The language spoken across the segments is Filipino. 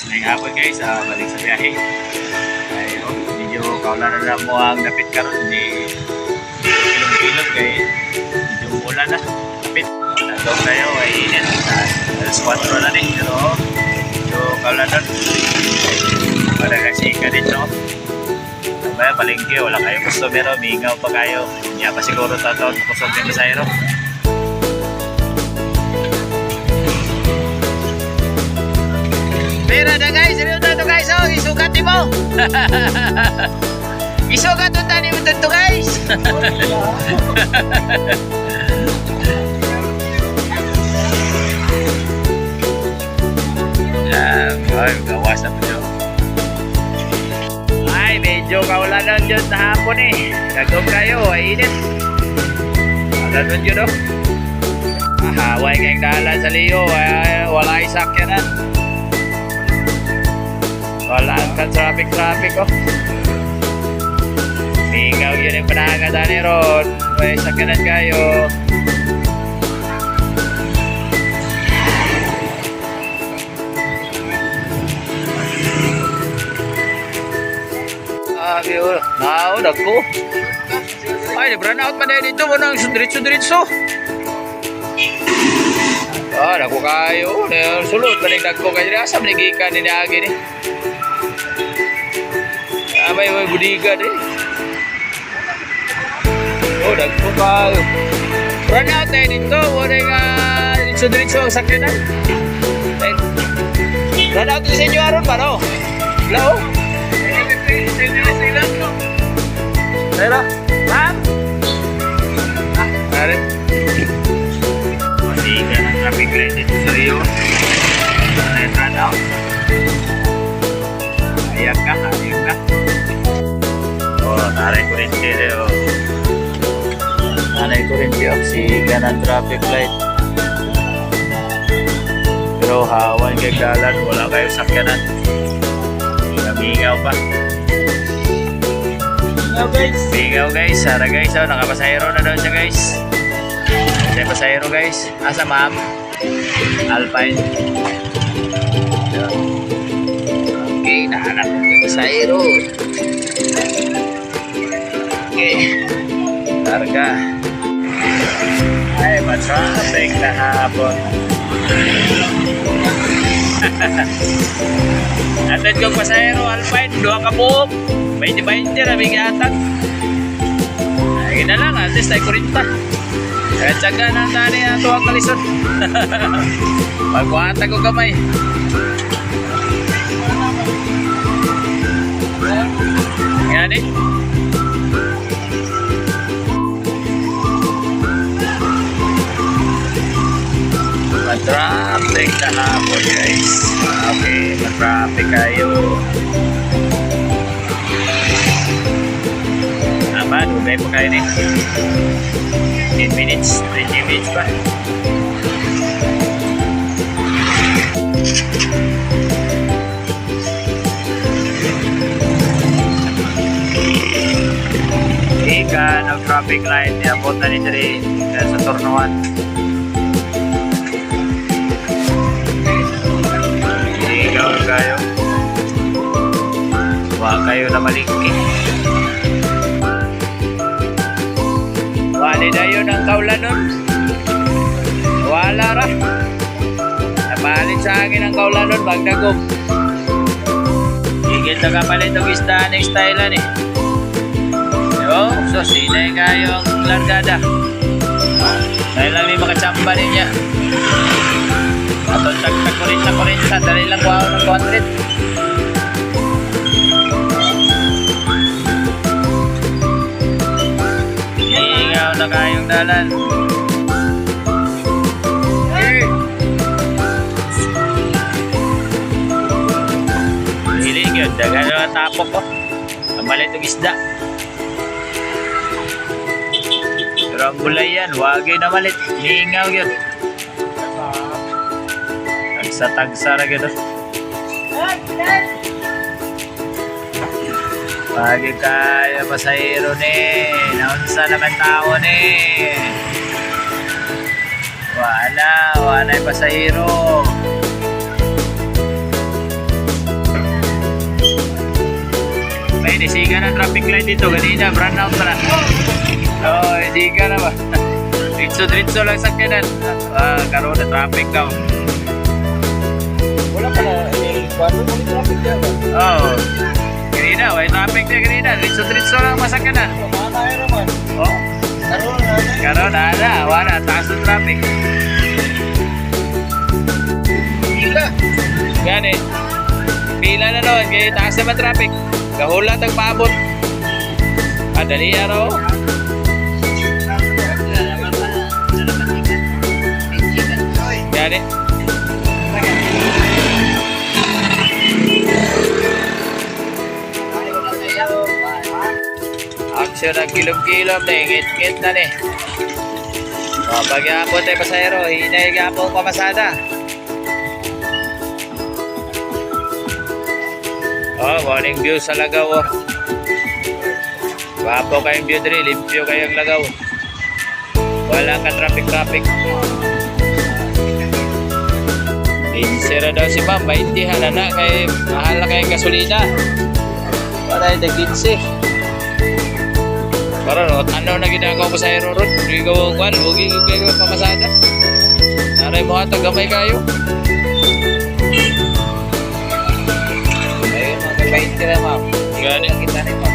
Ngayong hapon guys, balik sa biyahe. Ay, medyo kaulanan na mo ang dapit karon ni kilong-kilong kay medyo umulan na. Dapit. Nandong tayo ay init. Alas 4 na rin. Pero medyo kaulanan. Para kasi ka dito. Sabaya palengke, wala kayo customer. Mihingaw pa kayo. Hindi pa siguro tataon. Kusog din sa aero. Pero na guys, ano to guys, oh, isugat mo. Isugat to tani mo to guys. Ay, gawas na po. Ay, medyo kaulanan dyan sa hapon eh. Gagawin kayo, ay init. Kaulanan dyan oh. Mahaway kayong dalan sa liyo, wala isakyanan. Wala ang traffic oh. Ikaw yun yung panangatan ni Ron. May sakyanan kayo. Naunag ko. Ay, brand out pa na dito mo nang sundrit-sundritso. Naku kayo. Sulod pa rin nagko kayo. Asam nagikan ni Agi ni. May budigan eh. Nagko kayo. Brand out na dito. Wala nga sundritso ang sakyanan. Brand out din sa inyo aron pa no? Hello? Pero, ma'am? Pare? Masih ka ng traffic light dito sa Rio. Run out. Ayak ka. Naray ko rin dito. Naray ko rin dito. Siga ng traffic light. Pero hawan kay dalan. Wala kayo sakyanan. Mingaw pa. Mingaw guys. Sara guys. Nakapasahero na daw siya guys. May pasahero guys. Asa ma'am? Alpine. Okay. Nahanap ko yung pasahero. Okay. Larga. Ay, matraffic na hapon. Atid kong pasahero, Alpine, 2 ka buhok 20-20 na bigatan. Ay na lang, at least ay 40. Kaya tsaga na tani na ito ang kalisod. Magkuhata ko kamay. Yan eh. Traffic na hapon guys. Okay, traffic kayo. Dugay pa kayo ni 10 minutes, 20 minutes pa. Ika ng traffic light niya punta ni Dre sa Tornuan. Kayo wala kayo na malingki wala na yun ang kaulanon wala ra napalit sa akin ang kaulanon magdagom higit na kapalit ang isda ng stylan eh so sinay kayo ang largada dahil lang may makachamba niya atong tag-40 dali lang wow ng 200. Iingaw na kayong dalan. Hiling yun, dagan na tapok ko. Ang mali itong isda. Pero ang gulay yan, wagay na malit. Iingaw yun. Tagsa na gito. Pagi kaya pasahero ni. Naunsa naman tao ni. Wala yung pasahero. May nisiga ng traffic light dito. Ganina, brand out pala. Oo, nisiga na ba? Diretso lang sa kanan. Karoon na traffic daw. Wala pala, bago mo yung traffic dyan ba? Oo. Ganina, may traffic na ganina. Diretso lang masakanan. Mana ya naman. Oo. Karoon na. Karoon na. Wala. Taas ng traffic. Gila. Gani. Pila na noon. Kaya taas naman traffic. Kahulat ang paabot. Dali araw. Gani. Aksyon ng kilom-kilom na ingit-ngit na ni. Pagyapon tayo pasahero, hinahigapon pamasada. Morning view sa Lagaw. Wapo kayong view diri, limpyo kayong Lagaw. Wala ka traffic. Insira daw si ma'am, 20 halana kay mahal na kayong gasolina. Para yung 15. Para ano na ginagawa ko sa aeroron? Hindi ko kwan, huwag yung pamasada. Naray mo hatag gamay kayo. Ayun, magkabait ka na, ma'am. Gani. Kita na, ma'am.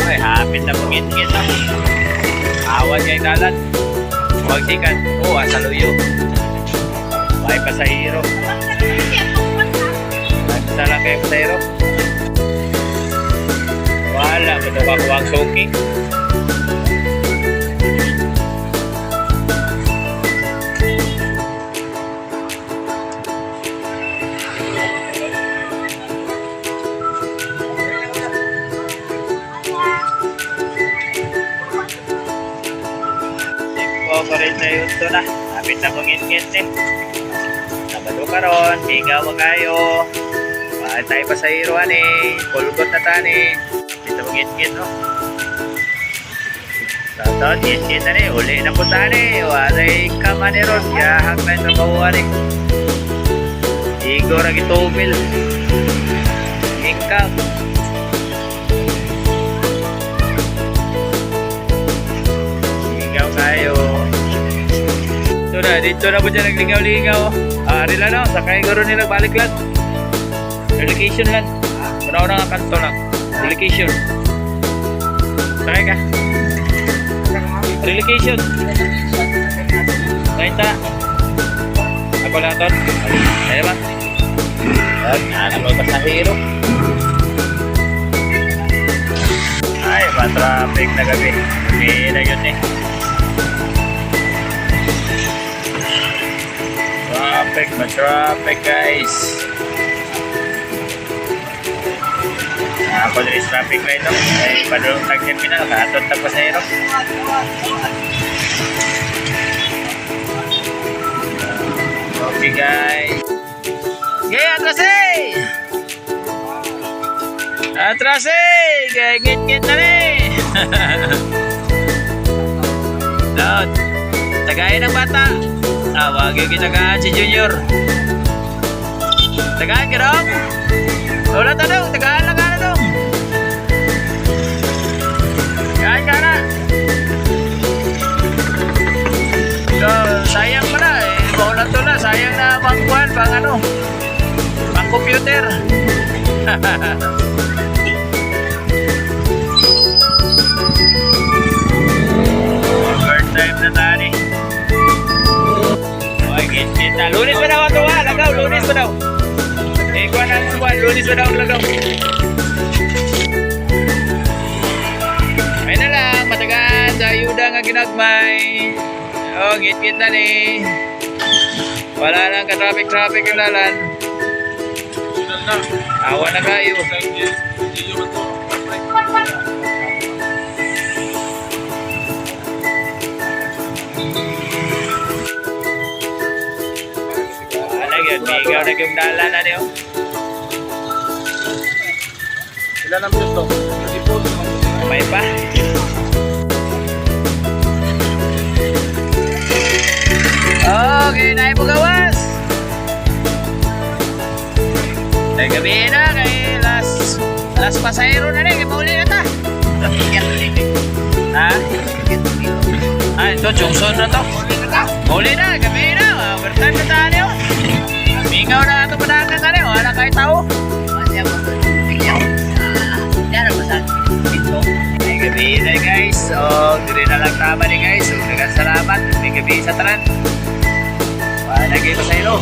Ay, hapit na pagit-git na. Awan kay dalan. Huwag sikat. Asaluyo. May pasahero. Nagsa lang kayo pasahero. Wala, matukakuha ang suki. Operate na yun ito na. Hapit na pangit-ngit eh. Nabalo ka ron. Higaw mo kayo. Mahal tayo pasahiruan eh. Pulgot na tani. Dito pangit-ngit no. Taon, ngit-ngit na eh. Uli na po tani. Walay kama ni ron. Kaya hagman na mahuwan eh. Higaw na gitubil. Hingkam. Higaw kayo. Dito na po dyan naglingaw-lingaw. Ari lang no, sakay ko rin nila balik lang. Relocation lang. Una-una nga kanto lang. Relocation. Sakay ka. Relocation. Naita. Ako lang ito. Ano ba? Ano ba pasahero? Ay, traffic na gabi. Hindi na yun eh. Traffic guys. Ako din traffic light no. Ay padulong nag-terminal katon tag pasahero. Okay guys. Atrase! Kaya ngit-ngit na rin. Doon. Tagayin ng bata. Wag yung kitagaan si Junior. Tagaan ka dong? Wala tanong, tagaan lang ka na dong. Tagaan ka na. So, sayang pala eh. Wala to na, sayang na pangkuhan, pang computer. Overtime na tani. Kita. Lunes pa daw ito ha, lagaw, lunes pa daw. Ikuha na ang suwan, lunes pa daw ang lagaw. Ay na lang, matagan sa ayuda nga ginagmay. Git-git na ni. Wala lang ka-traffic ang lalan. Awa na kayo. Bigaw na yung dalan na niyo. Ilan ang gusto? May pa? Okay, na po gawas. Ay gabi na kay last Last pasahero na rin, mauli na ta. Ha? Ah, ito, Jungson na to. Mauli na, gabi na. Overtime na tayo. Mingaw na ito pa na tayo. Wala kahit tao. May gabi na guys. So, diri na lang tama ni guys. So, salamat. May gabi sa tanan. Wala lagi pasahero.